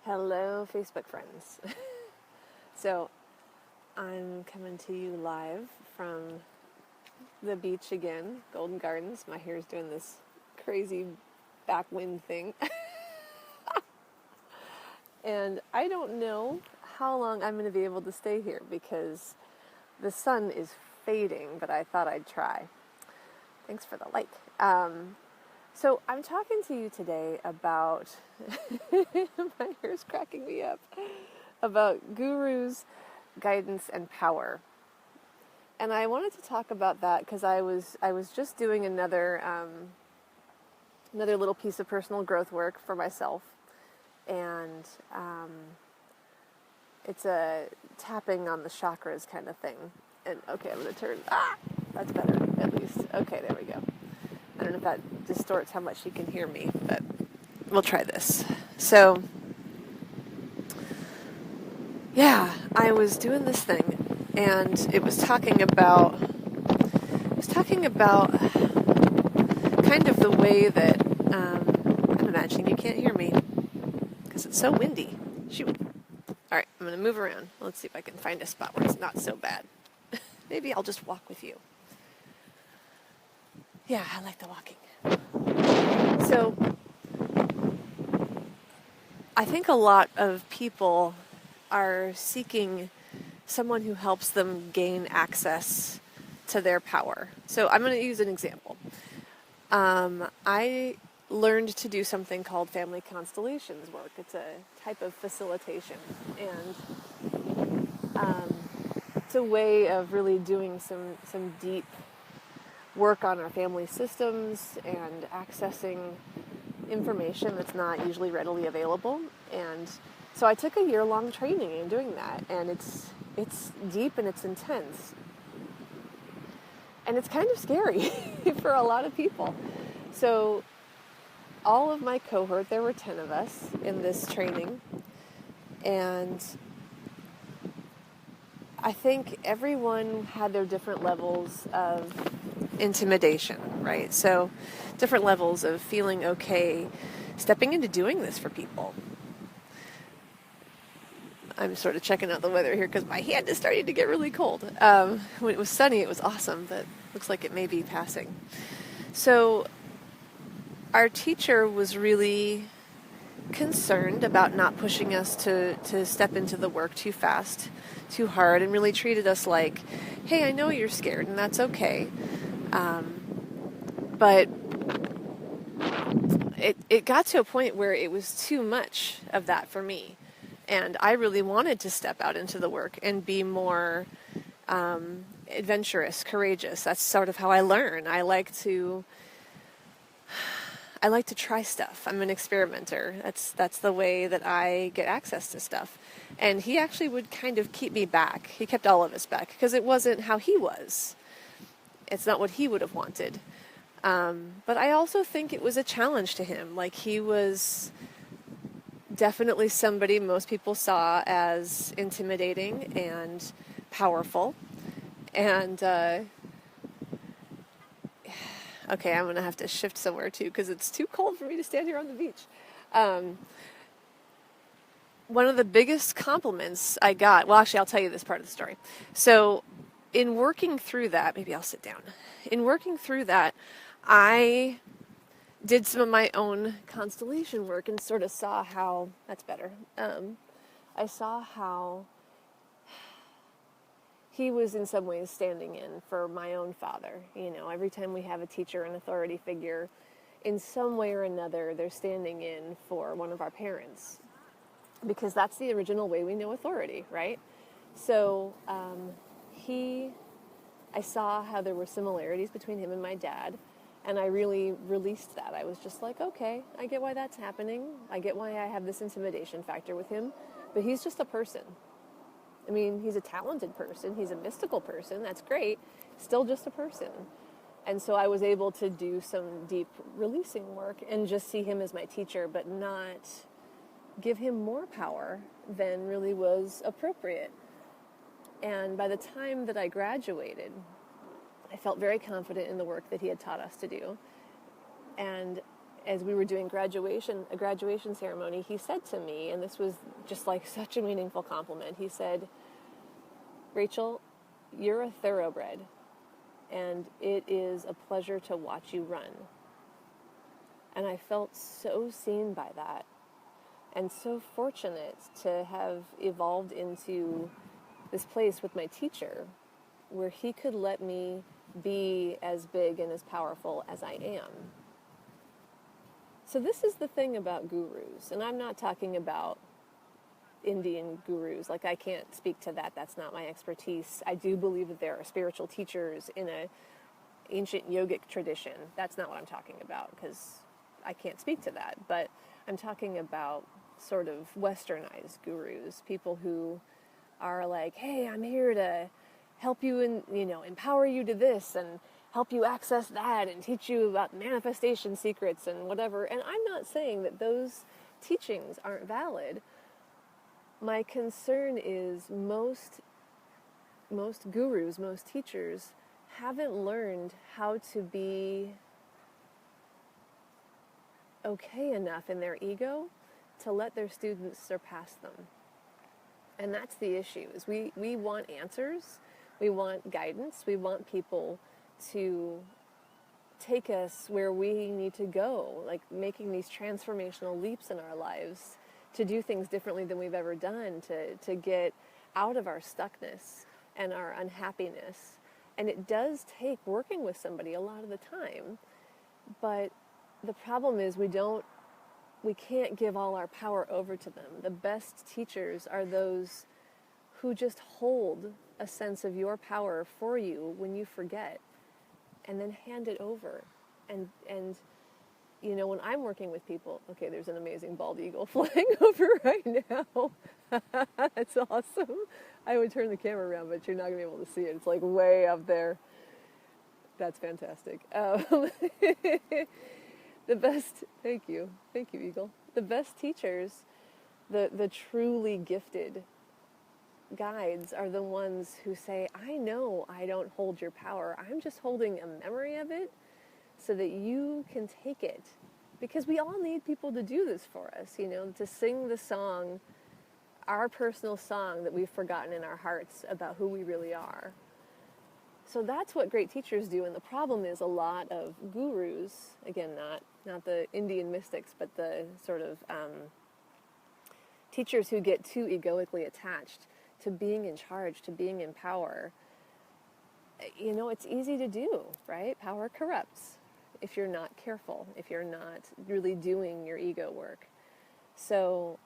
Hello, Facebook friends. So, I'm coming to you live from the beach again, Golden Gardens. My hair's doing this crazy backwind thing. And I don't know how long I'm going to be able to stay here because the sun is fading, but I thought I'd try. Thanks for the like. So I'm talking to you today about, my hair's cracking me up, about gurus, guidance, and power. And I wanted to talk about that because I was just doing another little piece of personal growth work for myself, and it's a tapping on the chakras kind of thing. And okay, I'm going to turn. That's better, at least. Okay, there we go. I don't know if that distorts how much you can hear me, but we'll try this. So, yeah, I was doing this thing, and it was talking about kind of the way that I'm imagining you can't hear me because it's so windy. Shoot. All right, I'm going to move around. Let's see if I can find a spot where it's not so bad. Maybe I'll just walk with you. Yeah, I like the walking. So, I think a lot of people are seeking someone who helps them gain access to their power. So I'm going to use an example. I learned to do something called family constellations work. It's a type of facilitation, and it's a way of really doing some deep work on our family systems and accessing information that's not usually readily available. And so I took a year-long training in doing that, and it's deep and it's intense. And it's kind of scary for a lot of people. So all of my cohort, there were 10 of us in this training, and I think everyone had their different levels of intimidation, right? So different levels of feeling okay stepping into doing this for people. I'm sort of checking out the weather here because my hand is starting to get really cold. When it was sunny, it was awesome, but looks like it may be passing. So our teacher was really concerned about not pushing us to step into the work too fast, too hard, and really treated us like, hey, I know you're scared, and that's okay. But it got to a point where it was too much of that for me. And I really wanted to step out into the work and be more adventurous, courageous. That's sort of how I learn. I like to try stuff. I'm an experimenter. That's the way that I get access to stuff. And he actually would kind of keep me back. He kept all of us back because it wasn't how he was. It's not what he would have wanted. But I also think it was a challenge to him. Like, he was definitely somebody most people saw as intimidating and powerful. And, okay, I'm going to have to shift somewhere too because it's too cold for me to stand here on the beach. One of the biggest compliments I got, well, actually, I'll tell you this part of the story. So in working through that, maybe I'll sit down. In working through that, I did some of my own constellation work and sort of saw how, that's better, I saw how he was in some ways standing in for my own father. You know, every time we have a teacher, an authority figure, in some way or another, they're standing in for one of our parents. Because that's the original way we know authority, right? So I saw how there were similarities between him and my dad, and I really released that. I was just like, okay, I get why that's happening. I get why I have this intimidation factor with him, but he's just a person. I mean, he's a talented person. He's a mystical person. That's great. Still just a person. And so I was able to do some deep releasing work and just see him as my teacher, but not give him more power than really was appropriate. And by the time that I graduated, I felt very confident in the work that he had taught us to do. And as we were doing a graduation ceremony, he said to me, and this was just like such a meaningful compliment, he said, "Rachel, you're a thoroughbred, and it is a pleasure to watch you run." And I felt so seen by that, and so fortunate to have evolved into this place with my teacher where he could let me be as big and as powerful as I am. So this is the thing about gurus, and I'm not talking about Indian gurus. Like, I can't speak to that. That's not my expertise. I do believe that there are spiritual teachers in an ancient yogic tradition. That's not what I'm talking about, because I can't speak to that. But I'm talking about sort of westernized gurus, people who are like, hey, I'm here to help you and, empower you to this and help you access that and teach you about manifestation secrets and whatever. And I'm not saying that those teachings aren't valid. My concern is most gurus, most teachers haven't learned how to be okay enough in their ego to let their students surpass them. And that's the issue, is we want answers, we want guidance, we want people to take us where we need to go, like making these transformational leaps in our lives, to do things differently than we've ever done, to get out of our stuckness and our unhappiness. And it does take working with somebody a lot of the time, but the problem is we can't give all our power over to them. The best teachers are those who just hold a sense of your power for you when you forget, and then hand it over. And when I'm working with people, okay, there's an amazing bald eagle flying over right now. That's awesome. I would turn the camera around, but you're not going to be able to see it. It's like way up there. That's fantastic. The best, thank you, Eagle. The best teachers, the truly gifted guides are the ones who say, I know I don't hold your power. I'm just holding a memory of it so that you can take it. Because we all need people to do this for us, to sing the song, our personal song that we've forgotten in our hearts about who we really are. So that's what great teachers do, and the problem is a lot of gurus, again, not the Indian mystics, but the sort of teachers who get too egoically attached to being in charge, to being in power. It's easy to do, right? Power corrupts if you're not careful, if you're not really doing your ego work. So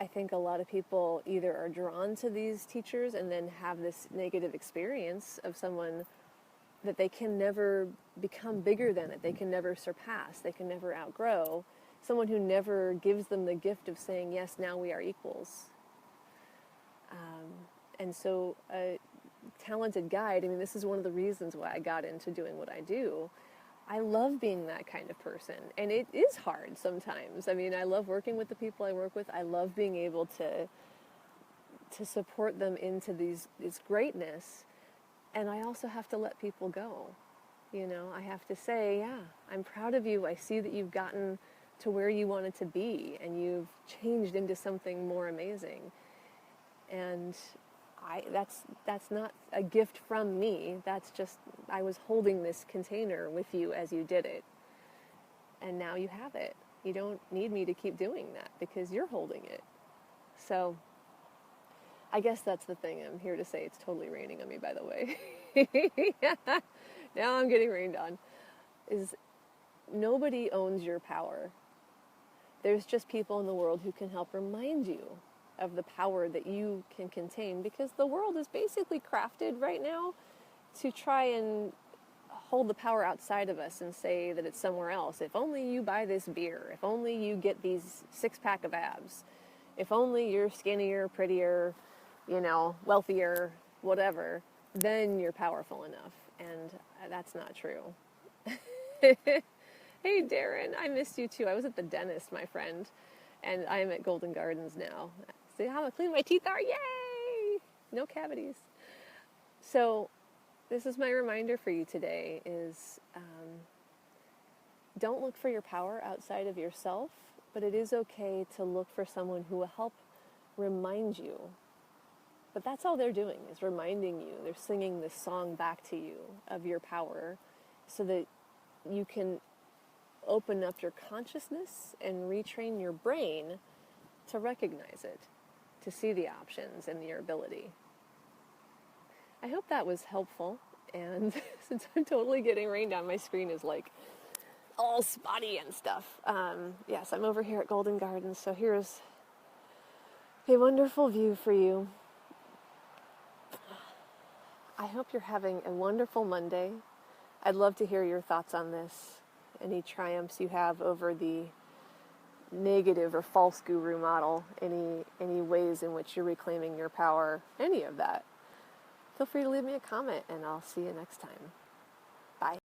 I think a lot of people either are drawn to these teachers and then have this negative experience of someone that they can never become bigger than it, they can never surpass, they can never outgrow, someone who never gives them the gift of saying, yes, now we are equals. And so a talented guide, this is one of the reasons why I got into doing what I do. I love being that kind of person, and it is hard sometimes. I love working with the people I work with. I love being able to support them into this greatness, and I also have to let people go. I have to say, yeah, I'm proud of you. I see that you've gotten to where you wanted to be, and you've changed into something more amazing. And that's not a gift from me. That's just, I was holding this container with you as you did it. And now you have it. You don't need me to keep doing that because you're holding it. So I guess that's the thing. I'm here to say it's totally raining on me, by the way. Now I'm getting rained on. Is nobody owns your power. There's just people in the world who can help remind you of the power that you can contain, because the world is basically crafted right now to try and hold the power outside of us and say that it's somewhere else. If only you buy this beer, if only you get these 6-pack of abs, if only you're skinnier, prettier, wealthier, whatever, then you're powerful enough. And that's not true. Hey Darren, I missed you too. I was at the dentist, my friend, and I'm at Golden Gardens now. See how clean my teeth are? Yay! No cavities. So this is my reminder for you today, is don't look for your power outside of yourself, but it is okay to look for someone who will help remind you. But that's all they're doing, is reminding you. They're singing this song back to you of your power so that you can open up your consciousness and retrain your brain to recognize it, to see the options and your ability. I hope that was helpful. And since I'm totally getting rained on, my screen is like all spotty and stuff. Yes, I'm over here at Golden Gardens, so here's a wonderful view for you. I hope you're having a wonderful Monday. I'd love to hear your thoughts on this, any triumphs you have over the negative or false guru model, any ways in which you're reclaiming your power, any of that. Feel free to leave me a comment, and I'll see you next time. Bye.